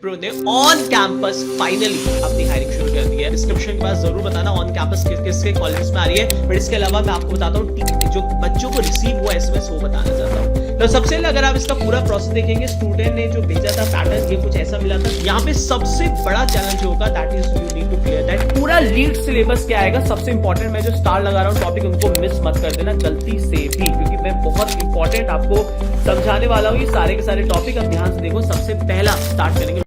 विप्रो ने on campus finally अपनी hiring शुरू कर दी है। डिस्क्रिप्शन के बाद जरूर बताना ऑन कैंपस किसके कॉलेज में आ रही है, बट इसके अलावा मैं आपको बताता हूँ जो बच्चों को रिसीव हुआ एसएमएस वो बताना चाहता हूँ। तो सबसे पहले अगर आप इसका पूरा प्रोसेस देखेंगे, स्टूडेंट ने जो भेजा था पैटर्न, ये कुछ ऐसा मिला था। यहाँ पे सबसे बड़ा चैलेंज होगा that is you need to clear that पूरा लीड सिलेबस क्या आएगा। सबसे इंपॉर्टेंट मैं जो स्टार लगा रहा हूँ टॉपिक, उनको मिस मत कर देना गलती से भी, क्योंकि मैं बहुत इंपॉर्टेंट आपको समझाने वाला हूँ। ये सारे के सारे टॉपिक अब ध्यान से देखो। सबसे पहला स्टार्ट करेंगे।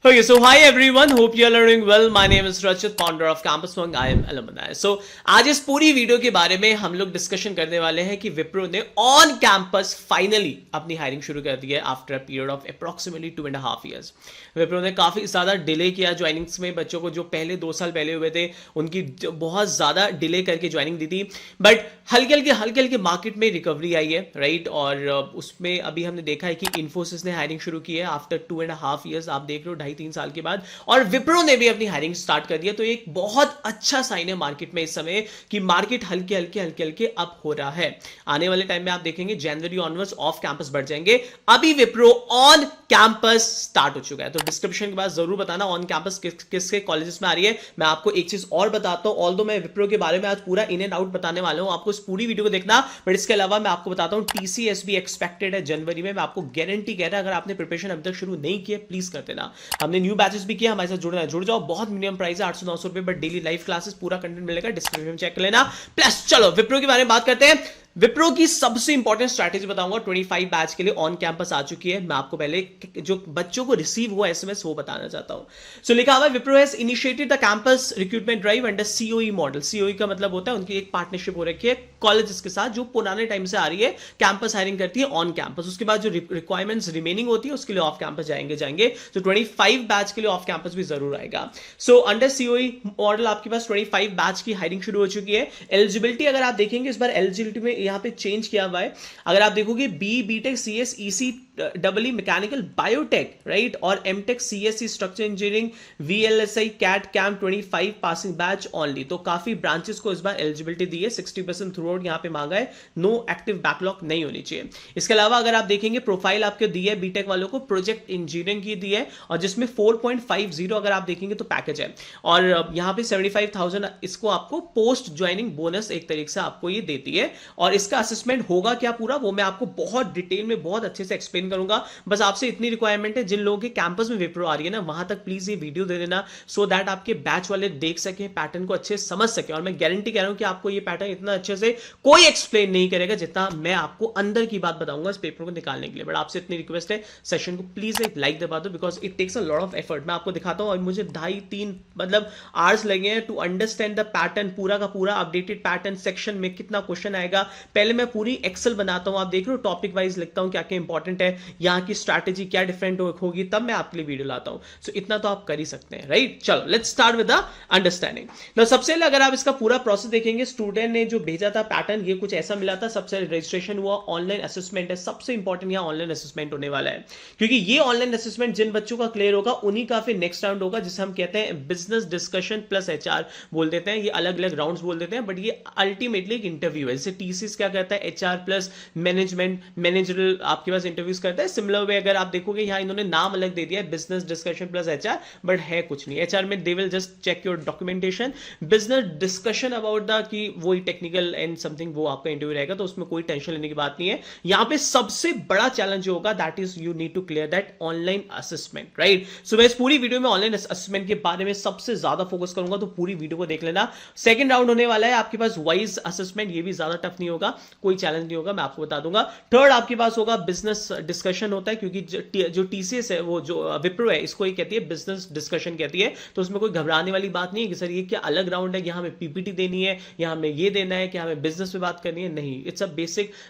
Okay, so hi everyone, hope you are doing well. My name is Rachit, founder of Campus Monk. I am alumni. So आज इस पूरी वीडियो के बारे में हम लोग डिस्कशन करने वाले हैं कि विप्रो ने ऑन कैंपस फाइनली अपनी हायरिंग शुरू कर दी है after a period of approximately 2.5 years। Wipro ने काफी ज्यादा डिले किया ज्वाइनिंग्स में। बच्चों को जो पहले 2 साल पहले हुए थे उनकी बहुत ज्यादा डिले करके ज्वाइनिंग दी थी, बट हल्के हल्के मार्केट में रिकवरी आई है, राइट। और उसमें अभी हमने देखा है कि इन्फोसिस ने हायरिंग शुरू की है आफ्टर 2.5 years। आप देख रहे हो 2.5-3 साल के बाद, और विप्रो ने भी अपनी हायरिंग स्टार्ट कर दी है। तो एक बहुत अच्छा साइन है मार्केट में इस समय कि मार्केट हल्के अप हो रहा है। आने वाले टाइम में आप देखेंगे जनवरी ऑनवर्ड्स ऑफ कैंपस बढ़ जाएंगे। अभी विप्रो ऑन कैंपस स्टार्ट हो चुका है। तो डिस्क्रिप्शन के बाद जरूर बताना ऑन कैंपस किसके कॉलेजेस में आ रही है। मैं आपको एक चीज और बताता हूं, ऑल्दो मैं विप्रो के बारे में आज पूरा इन एंड आउट बताने वाला हूं, आपको इस पूरी वीडियो को देखना। बट इसके अलावा मैं आपको बताता हूं टीसीएस भी एक्सपेक्टेड है जनवरी में। मैं आपको गारंटी कह रहा हूं, अगर आपने प्रिपरेशन अभी तक शुरू नहीं किया प्लीज कर देना। हमने न्यू बैचेस भी किया, हमारे साथ जुड़ना है, जुड़ जाओ। बहुत मिनिमम प्राइस है 800-900 रुपए, बट डेली लाइव क्लासेस पूरा कंटेंट मिलेगा, डिस्क्रिप्शन में चेक कर लेना। प्लस चलो विप्रो के बारे में बात करते हैं। विप्रो की सबसे इंपॉर्टेंट स्ट्रैटेजी बताऊंगा। 25 बैच के लिए ऑन कैंपस आ चुकी है। मैं आपको पहले जो बच्चों को रिसीव हुआ एसएमएस वो बताना चाहता हूं। सो लिखा हुआ Wipro has initiated the campus recruitment drive under COE model. COE का मतलब होता है उनकी एक पार्टनरशिप हो रखी है कॉलेजेस के साथ, जो पुराने टाइम से आ रही है, कैंपस हायरिंग करती है ऑन कैंपस। उसके बाद जो रिक्वायरमेंट्स रिमेनिंग होती है उसके लिए ऑफ कैंपस जाएंगे। तो 25 बैच के लिए ऑफ कैंपस भी जरूर आएगा। सो अंडर सीओई मॉडल आपके पास 25 बैच की हायरिंग शुरू हो चुकी है। एलिजिबिलिटी अगर आप देखेंगे, इस बार एलिजिबिलिटी में यहां पे चेंज किया हुआ है। अगर आप देखोगे BTech CS EC double mechanical biotech, right, और MTech CSC structure engineering VLSI CAD CAM 25 passing batch only. तो काफी ब्रांचेस को इस बार एलिजिबिलिटी दी है। 60% थ्रू आउट यहां पे मांगा है। नो एक्टिव बैकलॉग नहीं होनी चाहिए। इसके अलावा अगर आप देखेंगे प्रोफाइल आपके दी है बीटेक वालों को प्रोजेक्ट इंजीनियरिंग की दी है, और जिसमें 4.50 अगर आप देखेंगे तो पैकेज है। और यहां पे 75,000 इसको आपको पोस्ट ज्वाइनिंग बोनस एक तरीके से आपको ये देती है। और इसका असेसमेंट होगा क्या पूरा, वो मैं आपको बहुत डिटेल में बहुत अच्छे से एक्सप्लेन करूंगा। बस आपसे इतनी रिक्वायरमेंट है, जिन लोगों के कैंपस में विप्रो आ रही है ना, वहां तक प्लीज ये वीडियो दे देना, सो दैट आपके बैच वाले देख सके, पैटर्न को अच्छे से समझ सके। और मैं गारंटी कह रहा हूं कि आपको ये पैटर्न इतना अच्छे से कोई एक्सप्लेन नहीं करेगा जितना मैं आपको अंदर की बात बताऊंगा इस पेपर को निकालने के लिए। बट आपसे इतनी रिक्वेस्ट है, सेशन को प्लीज एक लाइक दबा दो, because it takes a lot of effort. मैं आपको दिखाता हूं, और मुझे 2.5-3 मतलब आवर्स लगे हैं टू अंडरस्टैंड द पैटर्न, पूरा का पूरा अपडेटेड पैटर्न, सेक्शन में कितना क्वेश्चन आएगा। पहले मैं पूरी एक्सेल बनाता हूं, आप देख रहे हो, टॉपिक वाइज लिखता हूं क्या क्या इंपॉर्टेंट है, यहाँ की स्ट्रैटेजी क्या डिफरेंट होगी, तब मैं आपके लिए वीडियो लाता हूं। सो इतना तो आप कर ही सकते हैं, राइट। चलो let's start with the understanding. Now सबसे पहले अगर आप इसका पूरा प्रोसेस देखेंगे, स्टूडेंट ने जो भेजा था पैटर्न, ये कुछ ऐसा मिला था। सबसे रजिस्ट्रेशन हुआ, ऑनलाइन असेसमेंट है। सबसे इंपॉर्टेंट यहाँ ऑनलाइन असेसमेंट होने वाला है, क्योंकि ये ऑनलाइन असेसमेंट जिन बच्चों का क्लियर होगा उन्हीं का फिर नेक्स्ट राउंड होगा, जिसे हम कहते हैं बिजनेस डिस्कशन प्लस एचआर बोल देते हैं। ये अलग अलग राउंड्स बोल देते हैं, बट ये अल्टीमेटली एक इंटरव्यू है। जैसे टीसीएस क्या कहता है, एचआर प्लस मैनेजरल आपके पास इंटरव्यूज करता है। सिमिलर वे अगर आप देखोगे, यहाँ इन्होंने नाम अलग दे दिया है, business discussion plus HR, but है कुछ नहीं। एचआर में they will just check your documentation. Business discussion about the कि वही टेक्निकल एंड समथिंग, वो आपका इंटरव्यू रहेगा, तो उसमें कोई टेंशन लेने की बात नहीं है। यहाँ पे सबसे बड़ा चैलेंज होगा that is you need to clear that online assessment, right. So मैं इस पूरी वीडियो में ऑनलाइन असेसमेंट के बारे में सबसे ज्यादा फोकस करूंगा, तो पूरी वीडियो को देख लेना। सेकंड राउंड होने वाला है आपके पास वाइज असेसमेंट, ये भी ज्यादा टफ नहीं होगा, कोई चैलेंज नहीं होगा, मैं आपको बता दूंगा। थर्ड आपके पास होगा बिजनेस डिस्कशन होता है, क्योंकि जो टीसीएस है, वो जो विप्रो है, इसको ये कहती है बिजनेस डिस्कशन कहती है। तो उसमें कोई घबराने वाली बात नहीं है कि सर ये क्या अलग राउंड है, यहाँ हमें पीपीटी देनी है, यहाँ हमें ये देना है, कि हमें बिजनेस में बात करनी है, नहीं। It's a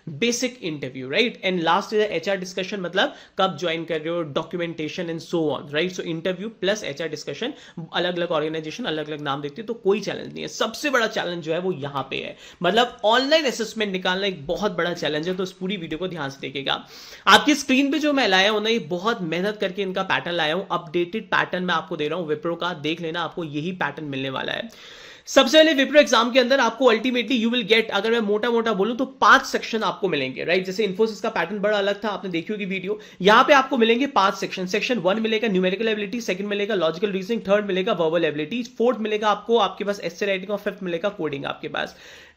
basic interview, right. And last is HR discussion, मतलब कब ज्वाइन कर रहे हो, documentation and so on, right. So interview plus HR discussion, अलग अलग ऑर्गेनाइजेशन अलग अलग नाम देखती है, तो कोई चैलेंज नहीं है। सबसे बड़ा चैलेंज जो है वो यहां पे है, मतलब ऑनलाइन असेसमेंट निकालना एक बहुत बड़ा चैलेंज है। तो इस पूरी वीडियो को ध्यान से देखिएगा। आपकी स्क्रीन पे जो मैं लाया हूं ना, ये बहुत मेहनत करके इनका पैटर्न लाया हूं, अपडेटेड पैटर्न मैं आपको दे रहा हूं विप्रो का, देख लेना, आपको यही पैटर्न मिलने वाला है। सबसे पहले विप्रो एग्जाम के अंदर आपको अल्टीमेटली यू विल गेट, अगर मैं मोटा मोटा बोलूं तो 5 सेक्शन आपको मिलेंगे, राइट। जैसे इन्फोसिस का पैटर्न बड़ा अलग था, आपने देखी होगी वीडियो। यहां पे आपको मिलेंगे 5 सेक्शन। सेक्शन 1 मिलेगा न्यूमेरिकल एबिलिटी, सेकंड मिलेगा लॉजिकल रीजनिंग, थर्ड मिलेगा वर्बल एबिलिटी, फोर्थ मिलेगा आपको आपके पास एस्से राइटिंग और फिफ्थ मिलेगा कोडिंग आपके पास।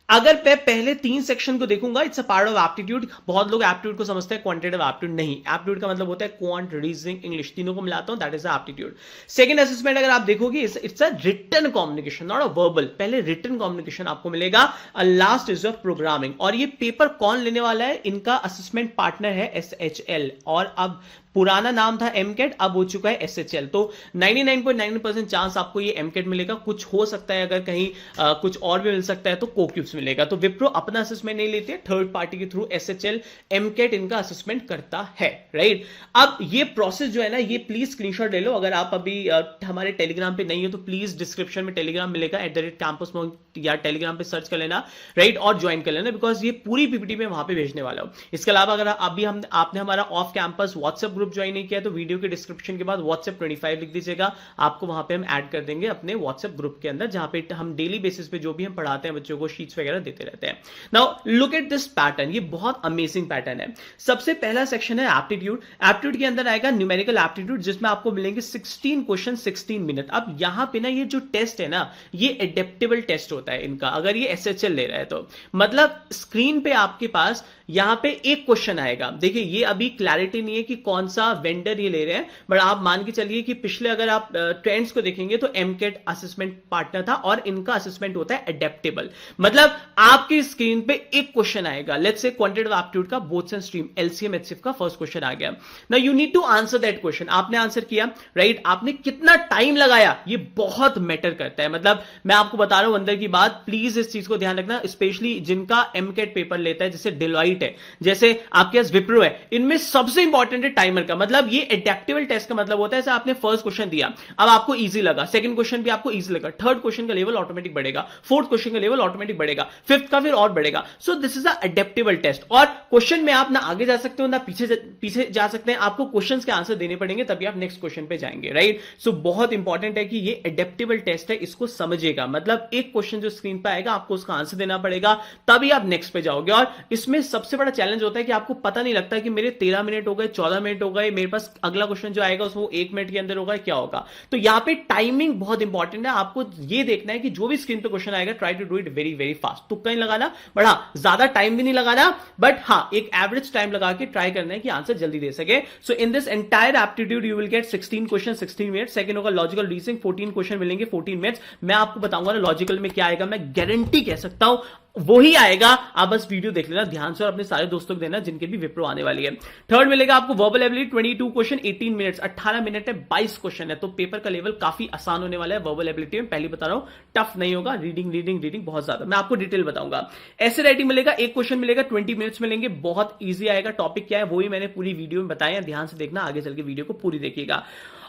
अगर मैं पहले 3 सेक्शन को देखूंगा, it's a part of aptitude. बहुत लोग एप्टीट्यूड को समझते हैं क्वांटिटेटिव एप्टीट्यूड, नहीं। एप्टीट्यूड का मतलब होता है क्वांट, रीजनिंग, इंग्लिश, तीनों को मिलाता हूं, that is aptitude. Second assessment अगर आप देखोगे, it's a written communication, not a verbal. पहले रिटन कम्युनिकेशन आपको मिलेगा, लास्ट इज ऑफ प्रोग्रामिंग। और ये पेपर कौन लेने वाला है, इनका असेसमेंट पार्टनर है SHL, और अब पुराना नाम था MCAT, अब हो चुका है SHL। तो 99.99% चांस आपको ये MCAT मिलेगा। कुछ हो सकता है, अगर कहीं कुछ और भी मिल सकता है तो कोक्यूब्स मिलेगा। तो विप्रो अपना असेसमेंट नहीं लेते, थर्ड पार्टी के थ्रू SHL MCAT इनका असेसमेंट करता है, राइट। अब ये प्रोसेस जो है ना, ये प्लीज स्क्रीनशॉट ले लो। अगर आप अभी हमारे टेलीग्राम पे नहीं हो तो प्लीज डिस्क्रिप्शन में टेलीग्राम मिलेगा, @campusmonk, या टेलीग्राम पे सर्च कर लेना, राइट, और ज्वाइन कर लेना, बिकॉज ये पूरी PPT में वहां पे भेजने वाला हूं। इसके अलावा अगर अभी आपने हमारा off campus WhatsApp group join नहीं किया तो वीडियो के डिस्क्रिप्शन के बाद WhatsApp 25 लिख दीजिएगा, आपको वहां पे हम ऐड कर देंगे अपने WhatsApp ग्रुप के अंदर, जहां पे हम डेली बेसिस पे जो भी हम पढ़ाते हैं बच्चों को, शीट्स वगैरह देते रहते हैं। Now look at this pattern, ये बहुत अमेजिंग पैटर्न है। सबसे पहला सेक्शन है एप्टीट्यूड। एप्टीट्यूड के अंदर आएगा न्यूमेरिकल एप्टीट्यूड, जिसमें आपको मिलेंगे 16 क्वेश्चन 16 मिनट। अब यहां पे ना ये जो टेस्ट है ना, ये एडेप्टेबल टेस्ट होता है इनका, अगर ये SHL ले रहा है तो। मतलब स्क्रीन पे आपके पास यहां पे एक क्वेश्चन आएगा। देखिए ये अभी क्लैरिटी नहीं है कि कौन सा वेंडर ये ले रहे हैं, बट आप मान के चलिए कि पिछले अगर आप ट्रेंड्स को देखेंगे तो MCAT असेसमेंट पार्टनर था, और इनका असेसमेंट होता है एडेप्टेबल। मतलब आपकी स्क्रीन पे एक क्वेश्चन आएगा, लेट्स से क्वांटिटेटिव एप्टीट्यूड का बोथ्स एंड स्ट्रीम LCM HCF का फर्स्ट क्वेश्चन आ गया। Now you need to answer that question. आपने आंसर किया, राइट, आपने कितना टाइम लगाया, ये बहुत मैटर करता है। मतलब मैं आपको बता रहा हूं अंदर की बात, प्लीज इस चीज को ध्यान रखना, स्पेशली जिनका MCAT पेपर लेता है, जैसे डिलॉइट है, जैसे आपके पास विप्रो है, इनमें सबसे इंपॉर्टेंट है टाइमर का। मतलब ये एडेप्टेबल टेस्ट का मतलब होता है, जैसे आपने फर्स्ट क्वेश्चन दिया, अब आपको इजी लगा, सेकंड क्वेश्चन भी आपको इजी लगा, थर्ड क्वेश्चन का लेवल ऑटोमेटिक बढ़ेगा, फोर्थ क्वेश्चन का लेवल ऑटोमेटिक बढ़ेगा, फिफ्थ का फिर और बढ़ेगा। So this is a adaptable test. और क्वेश्चन में आप ना आगे जा सकते हो ना पीछे जा सकते हैं, आपको क्वेश्चन के आंसर देने पड़ेंगे, तभी आप नेक्स्ट क्वेश्चन पे जाएंगे, राइट। सो बहुत इंपॉर्टेंट है कि ये एडेप्टेबल टेस्ट है, इसको समझिएगा। मतलब एक क्वेश्चन जो स्क्रीन पे आएगा, आपको उसका आंसर देना पड़ेगा, तभी आप नेक्स्ट पे जाओगे। और इसमें सबसे बड़ा चैलेंज होता है कि आपको पता नहीं लगता कि मेरे 13 मिनट हो गए, 14 मिनट हो गए, मेरे पास अगला क्वेश्चन जो आएगा उसमें 1 मिनट के अंदर होगा, क्या होगा। तो यहां पे टाइमिंग बहुत इंपॉर्टेंट है। आपको ये देखना है कि जो भी स्क्रीन पे क्वेश्चन आएगा, try to do it very very fast. तुक्का नहीं लगाना, बट हाँ ज्यादा टाइम भी नहीं लगाना, बट हाँ एक एवरेज टाइम लगा के ट्राई करना है कि आंसर जल्दी दे सके। So in this entire aptitude you will get 16 question 16 minute. Second होगा लॉजिकल रीजनिंग, 14 क्वेश्चन मिलेंगे 14 मिनट्स। मैं आपको बताऊंगा ना लॉजिकल में क्या आएगा, मैं गारंटी कह सकता हूं वही आएगा। आप बस वीडियो देख लेना ध्यान से और अपने सारे दोस्तों को देना जिनके भी विप्रो आने वाली है। थर्ड मिलेगा आपको verbal ability, 22 question 18 minutes, 18 minute है, 22 क्वेश्चन है, तो पेपर का लेवल काफी आसान होने वाला है वर्बल एबिलिटी में। पहले बता रहा हूं टफ नहीं होगा, रीडिंग बहुत ज्यादा, मैं आपको डिटेल बताऊंगा। ऐसे राइटिंग मिलेगा, एक क्वेश्चन मिलेगा, 20 मिनट्स मिलेंगे, बहुत ईजी आएगा। टॉपिक क्या है वही मैंने पूरी वीडियो में बताया, ध्यान से देखना, आगे चल के वीडियो को पूरी देखिएगा।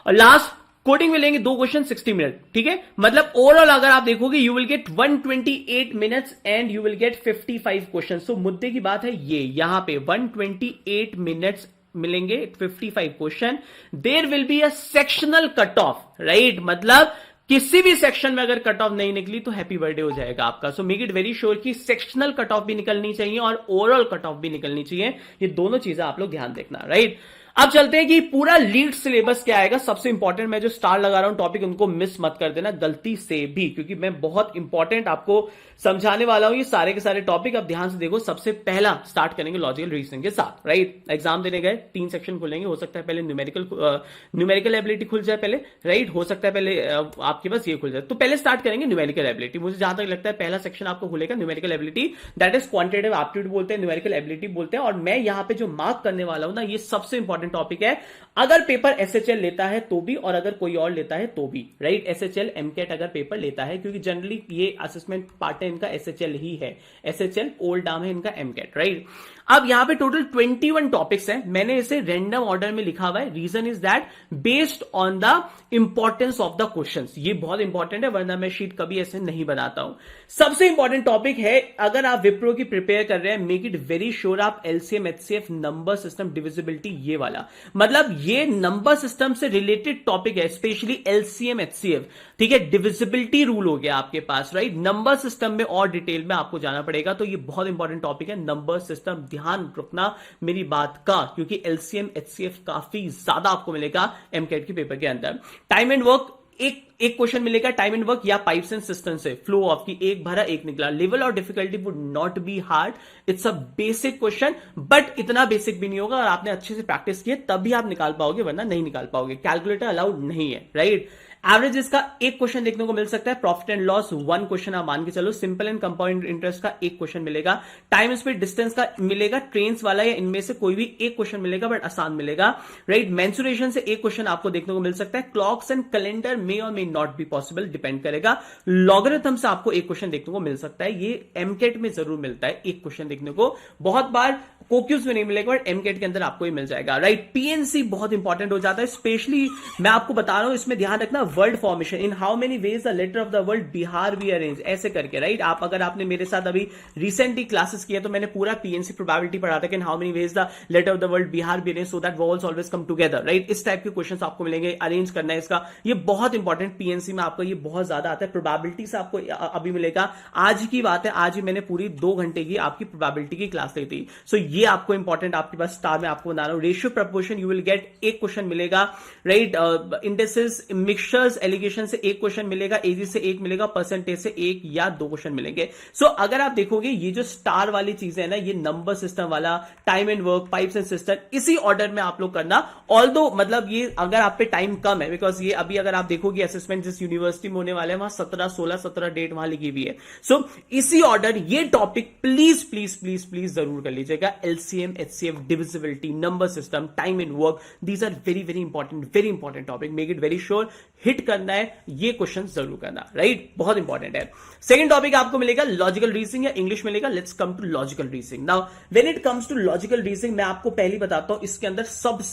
और लास्ट कोडिंग में लेंगे 2 क्वेश्चन 60 मिनट, ठीक है। मतलब ओवरऑल अगर आप देखोगे you will get 128 minutes and you will get 55 question. So मुद्दे की बात है ये, यहां पे 128 मिनट्स मिलेंगे, 55 question. There will be a sectional cut off, right. मतलब किसी भी सेक्शन में अगर कट ऑफ नहीं निकली तो हैप्पी बर्थडे हो जाएगा आपका। So make it very sure कि सेक्शनल कट ऑफ भी निकलनी चाहिए और ओवरऑल कट ऑफ भी निकलनी चाहिए। ये दोनों चीजें आप लोग ध्यान देखना, राइट। अब चलते हैं कि पूरा लीड सिलेबस क्या आएगा। सबसे इंपॉर्टेंट, मैं जो स्टार लगा रहा हूं टॉपिक, उनको मिस मत कर देना गलती से भी, क्योंकि मैं बहुत इंपॉर्टेंट आपको समझाने वाला हूं ये सारे के सारे टॉपिक। अब ध्यान से देखो, सबसे पहला स्टार्ट करेंगे लॉजिकल रीजनिंग के साथ, राइट। एग्जाम देने गए 3 सेक्शन खुलेंगे, हो सकता है पहले न्यूमेरिकल एबिलिटी खुल जाए पहले, राइट। हो सकता है पहले आपके पास ये खुल जाए, तो पहले स्टार्ट करेंगे न्यूमेरिकल एबिलिटी। मुझे जहां तक लगता है पहला सेक्शन आपको खुलेगा numerical ability, that is quantitative aptitude बोलते हैं, न्यूमेरिकल एबिलिटी बोलते हैं। और मैं यहां पे जो मार्क करने वाला हूं ना, ये सबसे इंपॉर्टेंट टॉपिक है। अगर पेपर SHL लेता है तो भी, और अगर कोई और लेता है तो भी, राइट। SHL MCAT अगर पेपर लेता है, क्योंकि जनरली ये असेसमेंट पार्ट है इनका SHL ही है, SHL ओल्ड नाम है इनका MCAT, राइट। अब यहां पे टोटल 21 टॉपिक्स हैं, मैंने इसे रैंडम ऑर्डर में लिखा हुआ है। Reason is that based on the importance of the questions. ये बहुत इंपॉर्टेंट है, वरना मैं शीट कभी ऐसे नहीं बनाता हूं। सबसे इंपॉर्टेंट टॉपिक है, अगर आप विप्रो की प्रिपेयर कर रहे हैं, मेक इट वेरी श्योर आप LCM HCF number system divisibility ये वाला वाला, मतलब ये नंबर सिस्टम से रिलेटेड टॉपिक है, स्पेशली एलसीएम एचसीएफ, ठीक है, डिविजिबिलिटी रूल हो गया आपके पास, राइट, नंबर सिस्टम में और डिटेल में आपको जाना पड़ेगा, तो ये बहुत इंपॉर्टेंट टॉपिक है नंबर सिस्टम, ध्यान रखना मेरी बात का, क्योंकि एलसीएम एचसीएफ काफी ज्यादा आपको मिलेगा एमकेट के पेपर के अंदर। टाइम एंड वर्क एक क्वेश्चन मिलेगा, टाइम एंड वर्क या पाइप्स एंड सिस्टम से, फ्लो ऑफ की एक भरा एक निकला, लेवल और difficulty would not be hard, it's a basic question, but इतना बेसिक भी नहीं होगा, और आपने अच्छे से प्रैक्टिस किए तब भी आप निकाल पाओगे, वरना नहीं निकाल पाओगे, कैलकुलेटर अलाउड नहीं है, राइट। एवरेजेस का एक क्वेश्चन देखने को मिल सकता है, profit and loss one question आप मान के चलो, सिंपल एंड कंपाउंड इंटरेस्ट का एक क्वेश्चन मिलेगा, टाइम स्पीड डिस्टेंस का मिलेगा, ट्रेन्स वाला या इनमें से कोई भी एक क्वेश्चन मिलेगा, बट आसान मिलेगा, राइट। मेंसुरेशन से एक क्वेश्चन आपको देखने को मिल सकता है, क्लॉक्स एंड कैलेंडर मे और may not be possible, depend करेगा, लॉगरिथम से आपको एक क्वेश्चन देखने को मिल सकता है, ये एमकेट में जरूर मिलता है एक क्वेश्चन देखने को, बहुत बार कोक्यूज में नहीं मिलेगा, बट एमकेट के अंदर आपको ही मिल जाएगा, राइट। पीएनसी बहुत इंपॉर्टेंट हो जाता है, स्पेशली मैं आपको बता रहा हूं, इसमें ध्यान रखना, word formation, in how many ways the letter of the word Bihar we arrange, ऐसे करके, राइट। आप अगर आपने मेरे साथ अभी रिसेंटली क्लासेस किया तो मैंने पूरा पीएनसी प्रोबेबिलिटी पढ़ा था कि in how many ways the letter of the word Bihar we arrange so that vowels always come together, right. इस टाइप के क्वेश्चन आपको मिलेंगे, अरेंज करना है इसका, ये बहुत इंपॉर्टेंट पीएनसी में आपको ये बहुत ज्यादा आता है, प्रोबेबिलिटी से आपको अभी मिलेगा, आज की बात है, आज ही मैंने पूरी 2 घंटे की आपकी प्रोबेबिलिटी की क्लास ली थी, सो ये आपको इंपॉर्टेंट आपके पास स्टार में आपको बता रहा हूं, ratio proportion you will gate एक क्वेश्चन मिलेगा, राइट। इंडेक्सेस मिक्सचर्स एलिगेशन से एक क्वेश्चन मिलेगा, एजी से एक मिलेगा, परसेंटेज से एक या 2 क्वेश्चन मिलेंगे। सो अगर आप देखोगे ये जो स्टार वाली चीजें है ना, ये नंबर सिस्टम वाला, time and work, pipes and system, इसी ऑर्डर में आप लोग करना, ऑल्दो मतलब ये अगर आप पे टाइम कम है, बिकॉज ये अभी अगर आप देखोगे असेसमेंट जिस यूनिवर्सिटी में होने वाले हैं वहां 17, 16, 17 डेट वहां लिखी हुई है, सो इसी ऑर्डर ये topic please please please please जरूर कर लीजिएगा, LCM HCF, divisibility, number system, time and work, these are very very important topic, make it very sure, hit करना है ये क्वेश्चन जरूर करना, राइट, बहुत इंपॉर्टेंट है। सेकंड टॉपिक आपको मिलेगा लॉजिकल रीजनिंग, या इंग्लिश में मिलेगा let's come to logical reasoning. Now when it comes to logical reasoning, मैं आपको पहले बताता हूं, इसके अंदर सबसे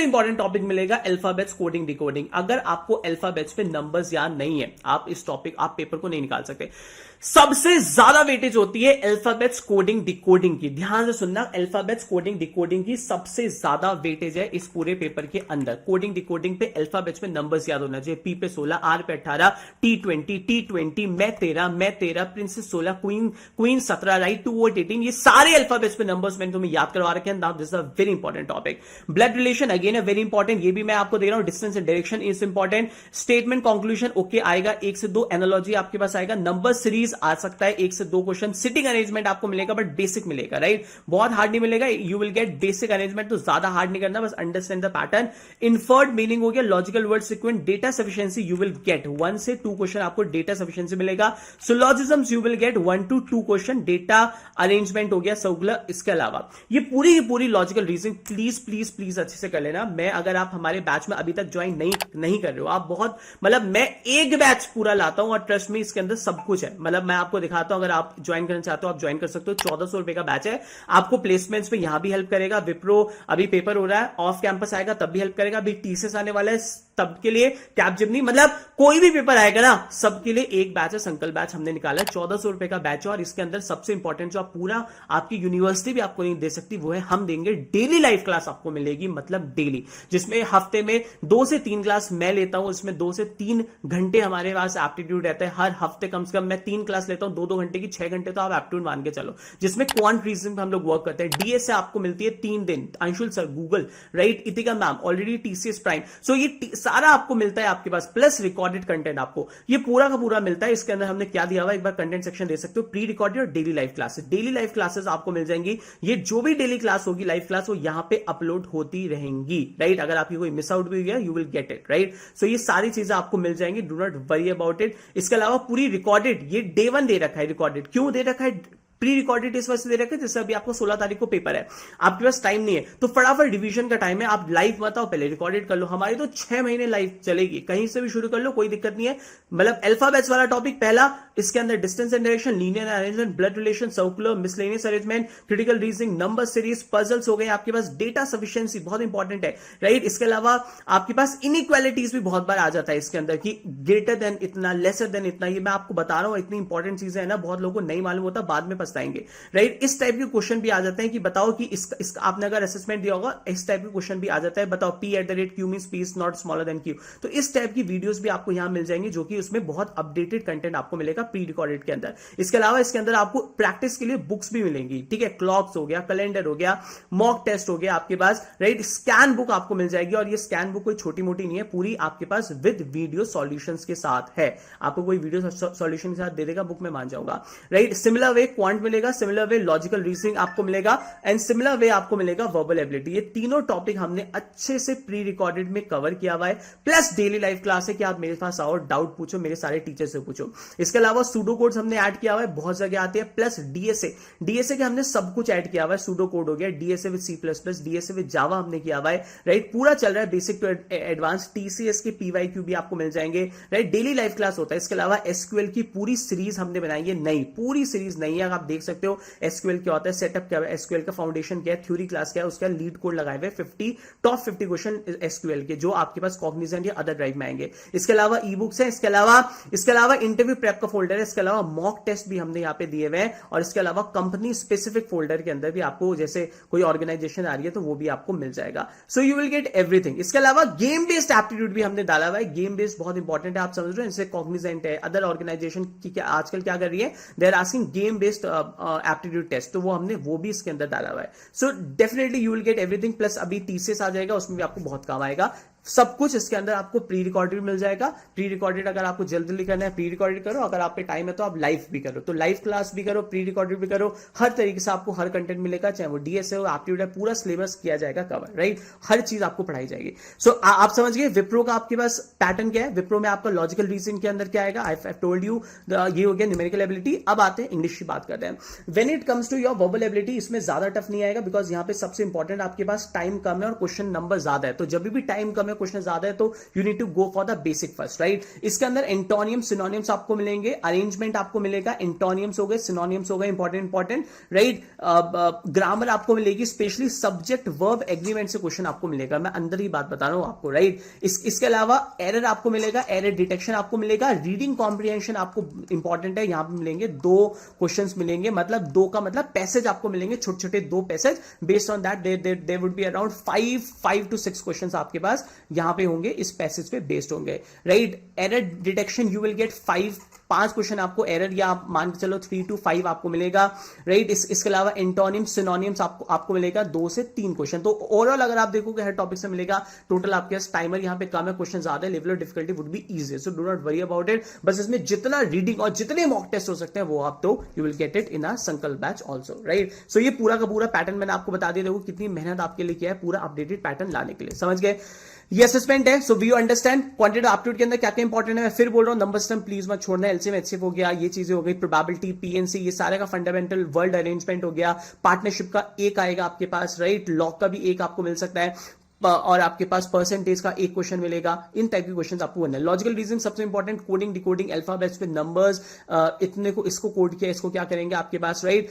इंपॉर्टेंट टॉपिक मिलेगा अल्फाबेट्स, कोडिंग, डिकोडिंग। अगर आपको अल्फाबेट्स पे नंबर्स याद नहीं है, आप इस टॉपिक, आप पेपर को नहीं निकाल सकते। सबसे ज्यादा वेटेज होती है अल्फाबेट्स, कोडिंग, डिकोडिंग की, ध्यान से सुनना, अल्फाबेट्स, कोडिंग, डिकोडिंग की सबसे ज्यादा वेटेज है इस पूरे पेपर के अंदर। कोडिंग, डिकोडिंग पे, अल्फाबेट्स में नंबर्स याद होना चाहिए, पी पे 16, आर पे 18, T20, मैं 13, प्रिंसेस 16, क्वीन 17, राइट, 2 और 18, ये सारे अल्फाबेट्स पे नंबर्स मैंने तुम्हें याद करवा रखे हैं। Now this is a very important topic. Blood relation again है वेरी इंपॉर्टेंट, ये भी मैं आपको दे रहा हूं, distance and direction is important, statement conclusion okay आएगा, 1 से 2 एनालॉजी आपके पास आएगा, नंबर सीरीज आ सकता है 1 से 2 क्वेश्चन, सिटिंग अरेंजमेंट आपको मिलेगा, बट बेसिक मिलेगा, राइट, बहुत हार्ड नहीं मिलेगा, you will get basic arrangement, तो ज्यादा हार्ड नहीं करना, बस understand the pattern. Inferred meaning हो गया, logical word sequence, data sufficiency you will get 1 से 2 क्वेश्चन आपको डेटा सफिशिएंसी मिलेगा, syllogisms you will get 1 to 2 question, data arrangement हो गया सर्कुलर। इसके अलावा ये पूरी की पूरी logical reasoning please please please अच्छे से कर लेना। मैं अगर आप हमारे बैच में अभी तक ज्वाइन नहीं कर रहे हो, आप बहुत, मतलब मैं एक बैच पूरा लाता हूं और ट्रस्ट में इसके अंदर सब कुछ है, मतलब मैं आपको दिखाता हूं, अगर आप ज्वाइन करना चाहते हो आप ज्वाइन कर सकते हो, 1400 रुपए का बैच है, आपको प्लेसमेंट्स पे यहां भी हेल्प करेगा, विप्रो अभी पेपर हो रहा है, ऑफ कैंपस आएगा तब भी हेल्प करेगा, अभी टीसीएस आने वाला है तब के लिए, कैपजेमिनी, मतलब कोई भी पेपर आएगा ना सबके लिए एक बैच है, संकल्प बैच हमने निकाला है, 1400 रुपए का बैच है, और इसके अंदर सबसे इंपॉर्टेंट जो आप पूरा आपकी यूनिवर्सिटी भी आपको नहीं दे सकती वो है हम देंगे, डेली लाइव क्लास आपको मिलेगी, मतलब डेली, जिसमें हफ्ते में 2 से 3 क्लास मैं लेता हूं, इसमें 2 से 3 घंटे हमारे पास एप्टीट्यूड रहता है, हर हफ्ते कम से कम मैं 3 क्लास लेता हूं, 2-2 घंटे की, 6 घंटे तो आप एप्टीट्यूड मान के चलो, जिसमें क्वांट रीजनिंग पे हम लोग वर्क करते हैं। डीएस से आपको मिलती है 3 दिन, Anshul sir, Google, right, इतिका ma'am, already TCS prime, सो ये सारा आपको मिलता है आपके पास, प्लस रिकॉर्डेड कंटेंट आपको ये पूरा का पूरा मिलता है। इसके अंदर हमने क्या दिया हुआ, एक बार कंटेंट सेक्शन दे सकते हो, प्री रिकॉर्डेड और daily live classes, daily live classes आपको मिल जाएंगी, ये जो भी डेली क्लास होगी, लाइव क्लास, वो यहां पे अपलोड होती रहेंगी, राइट, अगर आपकी कोई मिस आउट भी गया you will get it, right, so ये सारी चीजें आपको मिल जाएंगी, do not worry about it. इसके अलावा पूरी रिकॉर्डेड, ये डे 1 दे रखा है, रिकॉर्डेड क्यों दे रखा है, प्री रिकॉर्डेड इस वजह से दे रखे, जैसे अभी आपको 16 तारीख को पेपर है, आपके पास टाइम नहीं है, तो फटाफट रिवीजन का टाइम है, आप लाइव मत आओ, पहले रिकॉर्डेड कर लो, हमारी तो 6 महीने लाइव चलेगी, कहीं से भी शुरू कर लो, कोई दिक्कत नहीं है। मतलब अल्फाबेट्स वाला टॉपिक पहला, इसके अंदर distance and direction, linear arrangement, blood relation, circular, miscellaneous arrangement, critical reasoning, number series, puzzles हो गए आपके पास, डेटा सफिशिएंसी बहुत इंपॉर्टेंट है, राइट। इसके अलावा आपके पास इनइक्वालिटीज भी बहुत बार आ जाता है इसके अंदर, कि ग्रेटर देन इतना, लेसर देन इतना, ये मैं आपको बता रहा हूं, इतनी इंपॉर्टेंट चीजें है ना, बहुत लोगों को नहीं मालूम होता, बाद में फंसाएंगे, राइट। इस टाइप के क्वेश्चन भी आ जाते हैं कि बताओ कि इसका आपने अगर असेसमेंट दिया होगा, इस टाइप के क्वेश्चन भी आ जाता है, बताओ P@Q means P is not smaller than Q। तो इस टाइप की वीडियोस भी आपको यहां मिल जाएंगे, जो कि उसमें बहुत अपडेटेड कंटेंट आपको मिलेगा प्री रिकॉर्डेड के अंदर। इसके अलावा इसके अंदर आपको प्रैक्टिस के लिए बुक्स भी मिलेंगी, ठीक है, क्लॉक्स हो गया, कैलेंडर हो गया, मॉक टेस्ट हो गया आपके पास, राइट। स्कैन बुक आपको मिल जाएगी, और ये स्कैन बुक कोई छोटी मोटी नहीं है, पूरी आपके पास विद वीडियो सॉल्यूशंस के साथ है। आपको कोई वीडियो सॉल्यूशन के साथ दे देगा, बुक में मान जाऊंगा, राइट। सिमिलर वे क्वांट मिलेगा, सिमिलर वे लॉजिकल रीजनिंग आपको मिलेगा, एंड सिमिलर वे आपको मिलेगा वर्बल एबिलिटी। ये तीनों टॉपिक हमने अच्छे से प्री रिकॉर्डेड में कवर किया हुआ है, प्लस डेली लाइफ क्लास है कि आप मेरे पास आओ, डाउट पूछो, मेरे सारे टीचर से पूछो। इसके अलावा सूडो कोड्स हमने ऐड किया हुआ है, बहुत जगह आते हैं, प्लस डीएसए के हमने सब कुछ ऐड किया हुआ है। सूडो कोड हो गया, DSA with C++, DSA with Java हमने किया हुआ है, राइट। पूरा चल रहा है बेसिक टू एडवांस। टीसीएस के PYQ भी आपको मिल जाएंगे, राइट। डेली लाइफ क्लास होता है। इसके अलावा एसक्यूएल की पूरी सीरीज हमने बनाई है, नई पूरी सीरीज नई है। आप देख सकते हो एसक्यूएल क्या होता है, सेटअप क्या है, एसक्यूएल का फाउंडेशन क्या है, थ्योरी क्लास क्या है, उसका लीड कोड लगाए हुए 50 क्वेश्चन एसक्यूएल के, जो आपके पास कॉग्निजेंट या अदर ड्राइव में आएंगे। इसके अलावा ई बुक्स है, इसके अलावा इंटरव्यू प्रेप का फोल्डर है, इसके अलावा मॉक टेस्ट भी हमने यहाँ पे दिए हुए हैं, और इसके अलावा कंपनी स्पेसिफिक फोल्डर के अंदर भी आपको, जैसे कोई ऑर्गेनाइजेशन आ रही है तो वो भी आपको मिल जाएगा। So you will get everything. इसके अलावा गेम बेस्ड एप्टीट्यूड भी हमने डाला हुआ है। गेम बेस्ड बहुत इंपॉर्टेंट है, आप समझ रहे हो, जैसे कॉग्निजेंट है, अदर ऑर्गेनाइजेशन की क्या आजकल क्या कर रही है, they are asking game based aptitude test, तो हमने वो भी इसके अंदर डाला हुआ है। So definitely you will get everything, plus अभी TCS आ जाएगा, उसमें भी आपको बहुत काम आएगा। सब कुछ इसके अंदर आपको प्री रिकॉर्डेड मिल जाएगा। प्री रिकॉर्डेड अगर आपको जल्दी करना है प्री रिकॉर्डेड करो, अगर आप पे टाइम है तो आप लाइव भी करो, तो लाइव क्लास भी करो, प्री रिकॉर्डेड भी करो, हर तरीके से आपको हर कंटेंट मिलेगा, चाहे वो डीएसए हो, एप्टीट्यूड है, पूरा सिलेबस किया जाएगा कवर, राइट। हर चीज आपको पढ़ाई जाएगी। सो आप समझ गए विप्रो का आपके पास पैटर्न क्या है। विप्रो में आपका लॉजिकल रीजनिंग के अंदर क्या आएगा, आई टोल्ड यू, ये हो गया न्यूमेरिकल एबिलिटी। अब आते हैं इंग्लिश की बात करते हैं। When it comes to your verbal ability, इसमें ज्यादा टफ नहीं आएगा, बिकॉज यहाँ पे सबसे इंपॉर्टेंट आपके पास टाइम कम है और क्वेश्चन नंबर ज्यादा है। तो जब भी टाइम कम है, क्वेश्चन ज्यादा है, तो you need to go for the basic first, right. इसके अंदर एंटोनियम सिनोनियम्स आपको मिलेंगे, अरेंजमेंट आपको मिलेगा, एंटोनियम्स हो गए, सिनोनियम्स हो गए, इंपॉर्टेंट, राइट। ग्रामर आपको मिलेगी, स्पेशली सब्जेक्ट वर्ब एग्रीमेंट से क्वेश्चन आपको मिलेगा, मैं अंदर ही बात बता रहा हूं आपको, राइट। इसके अलावा एरर आपको मिलेगा, एरर डिटेक्शन आपको मिलेगा, रीडिंग कॉम्प्रिहेंशन आपको इंपॉर्टेंट है, यहां पे मिलेंगे 2 क्वेश्चंस मिलेंगे, मतलब 2 का मतलब पैसेज आपको मिलेंगे, छोटे छोटे 2 passage. Based on that they would be around 5 to 6 questions आपके पास यहां पे होंगे, इस पैसेज पे बेस्ड होंगे, right. Error detection you will gate 5 question आपको एरर, या आप मान के चलो 3 to 5 आपको मिलेगा, राइट। इसके अलावा एंटोनिम्स सिनोनिम्स आपको मिलेगा 2 से 3 क्वेश्चन। तो ओवरऑल अगर आप देखोगे हर टॉपिक से मिलेगा, टोटल आपके पास टाइमर यहाँ पे कम है, क्वेश्चन ज्यादा है, level of difficulty would be easy, so do not worry about it. बस इसमें जितना रीडिंग और जितने मॉक टेस्ट हो सकते हैं वो आप तो you will get it in a Sankalp batch also, right. So ये पूरा का पूरा पैटर्न मैंने आपको बता दिया, देखो कितनी मेहनत आपके लिए किया है पूरा अपडेटेड पैटर्न लाने के लिए, समझ गए। ये असेसमेंट है, so we you understand quantitative aptitude के अंदर क्या क्या इंपॉर्टेंट है। मैं फिर बोल रहा हूं, नंबर सिस्टम प्लीज मत छोड़ना, एलसीएम एचसीएफ हो गया, ये चीजें हो गई, प्रोबेबिलिटी, पीएनसी, ये सारे का फंडामेंटल, वर्ल्ड अरेंजमेंट हो गया, पार्टनरशिप का एक आएगा आपके पास, राइट। लॉग का भी एक आपको मिल सकता है, और आपके पास परसेंटेज का एक क्वेश्चन मिलेगा। इन टाइप के क्वेश्चंस आपको करना है। लॉजिकल रीजनिंग सबसे important, coding decoding alphabets with numbers, इतने को इसको कोड किया, इसको क्या करेंगे आपके पास, राइट।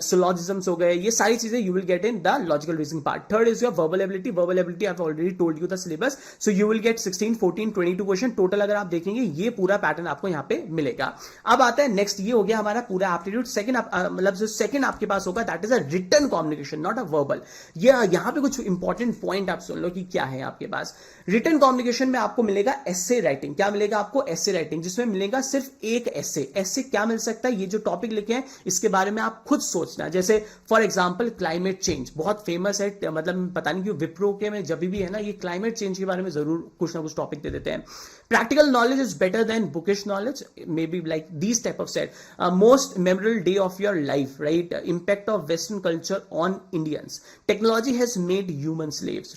सिलोजिज्म्स हो गए, ये सारी चीजें you will get in the logical reasoning part. Third is your verbal ability. Verbal ability I have already told you the syllabus, so you will get 16, 14, 22 question total. अगर आप देखेंगे ये पूरा पैटर्न आपको यहाँ पे मिलेगा। अब आता है नेक्स्ट, ये हो गया हमारा पूरा एप्टीट्यूड। सेकंड मतलब जो सेकंड आपके पास होगा that is a written communication, not a verbal. ये यहाँ पे कुछ इंपॉर्टेंट पॉइंट आप सुन लो कि क्या है आपके पास। रिटन कम्युनिकेशन में आपको मिलेगा एसे राइटिंग। क्या मिलेगा आपको? एसे राइटिंग, जिसमें मिलेगा सिर्फ एक एसे। एसे क्या मिल सकता है? ये जो टॉपिक लिखे हैं इसके बारे में आप खुद सोचना। जैसे फॉर एग्जांपल क्लाइमेट चेंज बहुत फेमस है, मतलब पता नहीं क्यों विप्रो के में जब भी है ना, ये क्लाइमेट चेंज के बारे में जरूर कुछ ना कुछ टॉपिक दे देते हैं। Practical knowledge is better than bookish knowledge, may be like these type of set. Most memorable day of your life, right? Impact of western culture on Indians. Technology has made human slaves.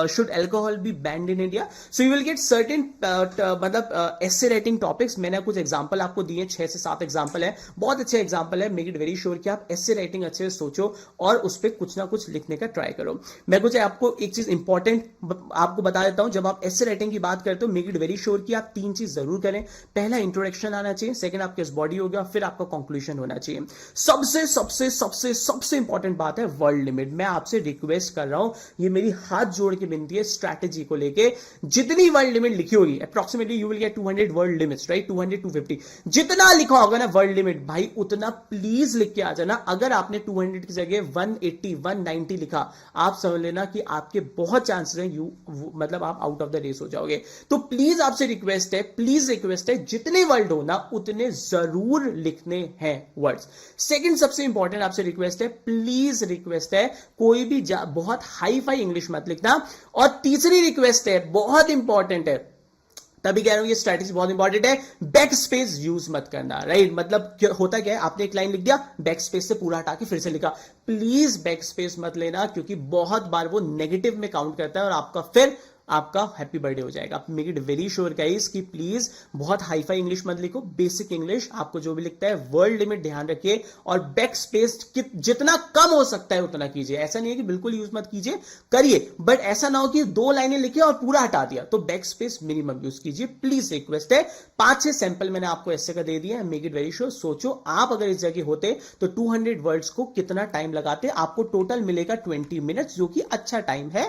should alcohol be banned in India? So you will get certain मतलब essay writing topics। मैंने कुछ example आपको दिए, 6 से 7 example है, बहुत अच्छे example है। मेक इट वेरी श्योर कि आप essay writing अच्छे से सोचो और उस पर कुछ ना कुछ लिखने का ट्राई करो। मैं कुछ आपको एक चीज इंपॉर्टेंट आपको बता देता हूं, जब आप essay writing की बात करते हो, मेक इट वेरी श्योर कि आप 3 चीज जरूर करें। पहला इंट्रोडक्शन आना चाहिए, सेकंड आपके बॉडी हो गया, फिर आपका कंक्लूजन होना चाहिए। सबसे सबसे सबसे सबसे इंपॉर्टेंट बात है वर्ड लिमिट। मैं आपसे रिक्वेस्ट कर रहा हूं, ये मेरी हाथ जोड़ के विनती है स्ट्रैटेजी को लेके, जितनी वर्ड लिमिट लिखी होगी approximately you will gate 200 word limits, right, 200 250, जितना लिखा होगा ना वर्ड लिमिट भाई उतना प्लीज लिख के आ जाना। अगर आपने 200 की जगह 180 190 लिखा, आप समझ लेना कि आपके बहुत चांसेस हैं मतलब आप आउट ऑफ द रेस हो जाओगे। तो प्लीज आपसे रिक्वेस्ट है, प्लीज रिक्वेस्ट है, जितने वर्ड हो ना उतने जरूर लिखने हैं वर्ड्स। सेकंड सबसे इंपॉर्टेंट आपसे रिक्वेस्ट है, प्लीज रिक्वेस्ट है, कोई भी बहुत हाई फाई इंग्लिश मत लिखना। और तीसरी रिक्वेस्ट है, बहुत इंपॉर्टेंट है, तभी कह रहा हूं ये स्ट्रैटेजी बहुत इंपॉर्टेंट है, बैक स्पेस यूज मत करना, राइट। मतलब होता क्या है, आपने एक लाइन लिख दिया, बैक स्पेस से पूरा हटा के फिर से लिखा, प्लीज बैक स्पेस मत लेना, क्योंकि बहुत बार वो नेगेटिव में काउंट करता है और आपका हैप्पी बर्थडे हो जाएगा। Make it very sure guys कि प्लीज बहुत हाई फाई इंग्लिश मत लिखो, बेसिक इंग्लिश, आपको जो भी लिखता है वर्ड लिमिट ध्यान रखिए, और बैक स्पेस जितना कम हो सकता है उतना कीजिए। ऐसा नहीं है कि बिल्कुल यूज मत कीजिए, करिए, बट ऐसा ना हो कि 2 लाइनें लिखी और पूरा हटा दिया, तो बैक स्पेस मिनिमम यूज कीजिए, प्लीज रिक्वेस्ट है। 5-6 सैंपल मैंने आपको ऐसे का दे दिया है, मेक इट वेरी श्योर। सोचो आप अगर इस जगह होते तो 200 वर्ड्स को कितना टाइम लगाते, आपको टोटल मिलेगा 20 मिनट्स, जो कि अच्छा टाइम है।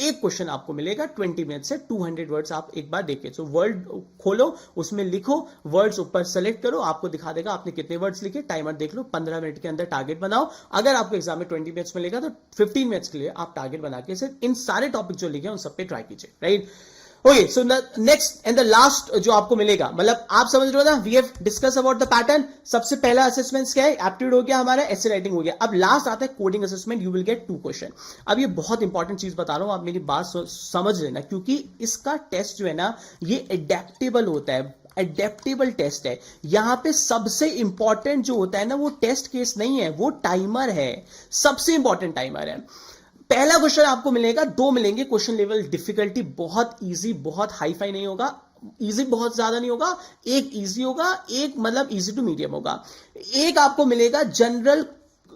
एक क्वेश्चन आपको मिलेगा 20 मिनट से 200 वर्ड्स आप एक बार देखिए। सो वर्ड खोलो, उसमें लिखो, वर्ड्स ऊपर सेलेक्ट करो, आपको दिखा देगा आपने कितने वर्ड्स लिखे, टाइमर देख लो, 15 मिनट के अंदर टारगेट बनाओ। अगर आपको एग्जाम में 20 मिनट्स मिलेगा तो 15 मिनट्स के लिए आप टारगेट बना के सिर्फ इन सारे टॉपिक जो लिखे उन सब पे ट्राई कीजिए, right. Okay, so next and the last जो आपको मिलेगा, मतलब आप समझ रहे हो ना, we have discuss about the pattern. सबसे पहला असेसमेंट क्या है, एप्टीट्यूड हो गया हमारा, एसे राइटिंग हो गया। अब लास्ट आता है coding assessment, you will gate 2 question. अब ये बहुत इंपॉर्टेंट चीज बता रहा हूं, आप मेरी बात समझ लेना, क्योंकि इसका टेस्ट जो है ना ये एडेप्टेबल होता है, एडेप्टेबल टेस्ट है। यहां पे सबसे इंपॉर्टेंट जो होता है ना वो टेस्ट केस नहीं है, वो टाइमर है, सबसे इंपॉर्टेंट टाइमर है। पहला क्वेश्चन आपको मिलेगा, 2 मिलेंगे, क्वेश्चन लेवल डिफिकल्टी बहुत इजी, बहुत हाई फाई नहीं होगा, इजी बहुत ज्यादा नहीं होगा, एक इजी होगा, एक मतलब इजी टू मीडियम होगा। एक आपको मिलेगा जनरल,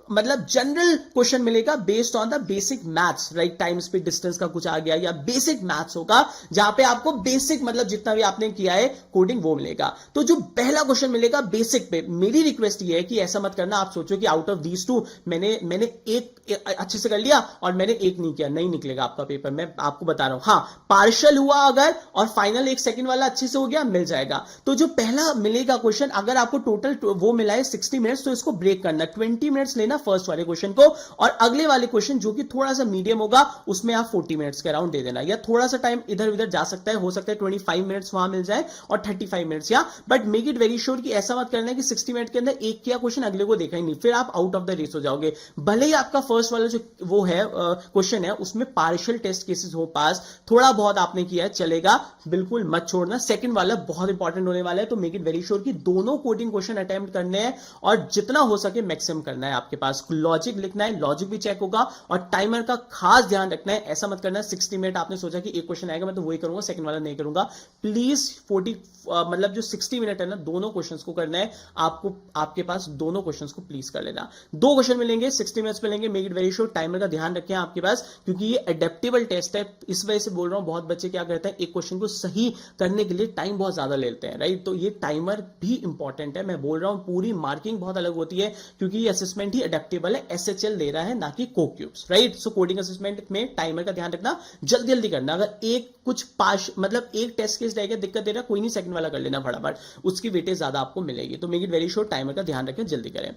मतलब जनरल क्वेश्चन मिलेगा based on the basic maths, right, time speed distance का कुछ आ गया, या बेसिक मैथ्स होगा जहां पे आपको बेसिक मतलब जितना भी आपने किया है कोडिंग वो मिलेगा। तो जो पहला क्वेश्चन मिलेगा बेसिक पे, मेरी रिक्वेस्ट ये है कि ऐसा मत करना आप सोचो कि आउट ऑफ दीज 2 मैंने एक अच्छे से कर लिया और मैंने एक नहीं किया, नहीं निकलेगा आपका पेपर, मैं आपको बता रहा हूं। हाँ, पार्शियल हुआ अगर और फाइनल एक सेकंड वाला अच्छे से हो गया, मिल जाएगा। तो जो पहला मिलेगा क्वेश्चन, अगर आपको टोटल वो मिला है 60 मिनट्स, तो इसको ब्रेक करना, 20 मिनट्स लेना फर्स्ट वाले क्वेश्चन को, और अगले वाले क्वेश्चन जो कि थोड़ा सा मीडियम होगा उसमें आप 40 मिनट्स के अराउंड दे देना, या थोड़ा सा टाइम इधर उधर जा सकता है, हो सकता है 25 मिनट्स वहां मिल जाए और 35 मिनट्स, या but make it very sure कि ऐसा मत करना है कि 60 मिनट के अंदर एक किया क्वेश्चन, अगले को देखा ही नहीं, फिर आप आउट ऑफ द रेस हो जाओगे। भले ही आपका फर्स्ट वाला जो वो है क्वेश्चन है उसमें पार्शियल टेस्ट केसेस हो पास, थोड़ा बहुत आपने किया है चलेगा, बिल्कुल मत छोड़ना। सेकंड वाला बहुत इंपॉर्टेंट होने वाला है, तो मेक इट वेरी श्योर कि दोनों कोडिंग क्वेश्चन अटेम्प्ट करने हैं और जितना हो सके मैक्सिमम करना है। आपके पास लॉजिक लिखना है, लॉजिक भी चेक होगा, और टाइमर का खास ध्यान रखना है। ऐसा मत करना 60 मिनट आपने सोचा कि एक क्वेश्चन आएगा मैं तो वही करूंगा, सेकंड वाला नहीं करूंगा। प्लीज 40 मतलब जो 60 मिनट है ना दोनों क्वेश्चंस को करना है आपको, आपके पास दोनों क्वेश्चंस को प्लीज कर लेना। 2 क्वेश्चन मिलेंगे 60 मिनट्स मिलेंगे, make it very sure timer का ध्यान रखें आपके पास, क्योंकि ये एडेप्टेबल टेस्ट है। इस वजह से बोल रहा हूं, बहुत बच्चे क्या करते हैं, एक क्वेश्चन को सही करने के लिए टाइम बहुत ज्यादा लेते हैं, राइट। तो ये टाइमर भी इंपॉर्टेंट है। मैं बोल रहा हूं पूरी मार्किंग बहुत अलग होती है, क्योंकि ये असेसमेंट ही एडेप्टेबल है, एसएचएल दे रहा है ना कि कोक्यूब्स, राइट। सो कोडिंग असेसमेंट में टाइमर का ध्यान रखना, जल्दी जल्दी करना। अगर एक कुछ पास मतलब एक टेस्ट केस रहेगा दिक्कत दे रहा, कोई नहीं, सेकंड वाला कर लेना फटाफट, उसकी वेटेज ज्यादा आपको मिलेगी। तो make it very sure timer का ध्यान रखें, जल्दी करें।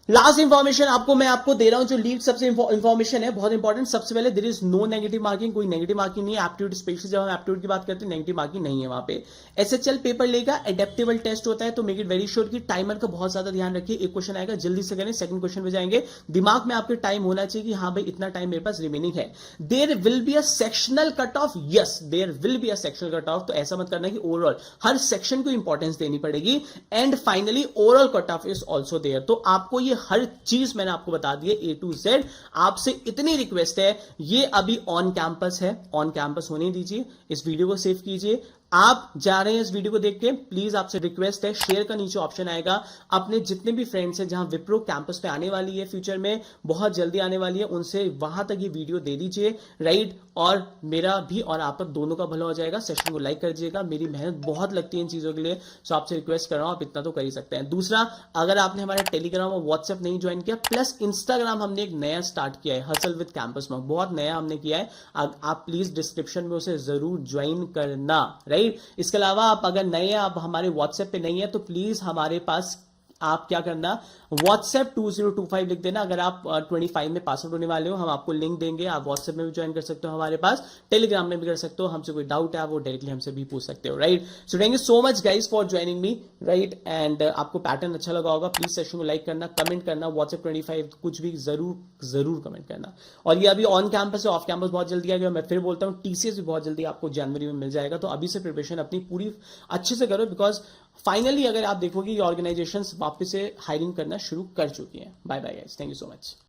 लास्ट इंफॉर्मेशन मैं आपको दे रहा हूं, जो लीड सबसे इंफॉर्मेशन है बहुत इंपॉर्टेंट। सबसे पहले there is no negative marking, कोई नेगेटिव मार्किंग नहीं है। एप्टीट्यूड स्पेशली जब हम एप्टीट्यूड की बात करते हैं नेगेटिव मार्किंग नहीं है वहां पे। एसएचएल पेपर लेगा, एडेप्टेबल टेस्ट होता है, तो मेक इट वेरी श्योर कि टाइमर का बहुत ज्यादा ध्यान रखिए। एक क्वेश्चन आएगा जल्दी से करें, सेकंड क्वेश्चन पे जाएंगे, दिमाग में आपके टाइम होना चाहिए कि हाँ भाई इतना टाइम मेरे पास रिमेनिंग है। There will be a sectional cut off, yes there will be a sectional cut off, तो ऐसा मत करना कि ओवरऑल हर सेक्शन को इंपॉर्टेंस देनी पड़ेगी। And finally overall cut off is also there, तो आपको ये हर चीज मैंने आपको बता दिया A to Z। आपसे इतनी रिक्वेस्ट है, ये अभी ऑन कैंपस है, ऑन कैंपस होने दीजिए, इस वीडियो को सेव कीजिए, आप जा रहे हैं इस वीडियो को देख के, प्लीज आपसे रिक्वेस्ट है, शेयर का नीचे ऑप्शन आएगा, अपने जितने भी फ्रेंड्स हैं जहां विप्रो कैंपस पे आने वाली है फ्यूचर में, बहुत जल्दी आने वाली है, उनसे वहां तक ये वीडियो दे दीजिए, राइट। और मेरा भी और आप दोनों का भला हो जाएगा। सेशन को लाइक कर दीजिएगा, मेरी मेहनत बहुत लगती है इन चीजों के लिए, सो आपसे रिक्वेस्ट कर रहा हूं, आप इतना तो कर ही सकते हैं। दूसरा, अगर आपने हमारा टेलीग्राम और व्हाट्सएप नहीं ज्वाइन किया, प्लस इंस्टाग्राम हमने एक नया स्टार्ट किया है, हसल विद कैंपस में, बहुत नया हमने किया है, आप प्लीज डिस्क्रिप्शन में उसे जरूर ज्वाइन करना, राइट। इसके अलावा आप अगर नए, आप हमारे व्हाट्सएप पे नहीं है तो प्लीज हमारे पास आप क्या करना, व्हाट्सएप 2025 लिख देना। अगर आप 25 में पास आउट होने वाले हो, हम आपको लिंक देंगे, आप व्हाट्सएप में भी ज्वाइन कर सकते हो हमारे पास, टेलीग्राम में भी कर सकते हो, हमसे कोई डाउट है वो डायरेक्टली हमसे भी पूछ सकते हो, right. So thank you so much guys for joining me, right. And आपको पैटर्न अच्छा लगा होगा, प्लीज सेशन को लाइक करना, कमेंट करना, व्हाट्सएप 25 कुछ भी जरूर कमेंट करना। और ये अभी ऑन कैंपस है, ऑफ कैंपस बहुत जल्दी आ गया, मैं फिर बोलता हूँ टीसीएस भी बहुत जल्दी आपको जनवरी में मिल जाएगा, तो अभी से प्रिपरेशन अपनी पूरी अच्छे से करो, बिकॉज फाइनली अगर आप देखोगे ये ऑर्गेनाइजेशंस वापस से हायरिंग करना शुरू कर चुकी हैं। Bye bye guys, thank you so much.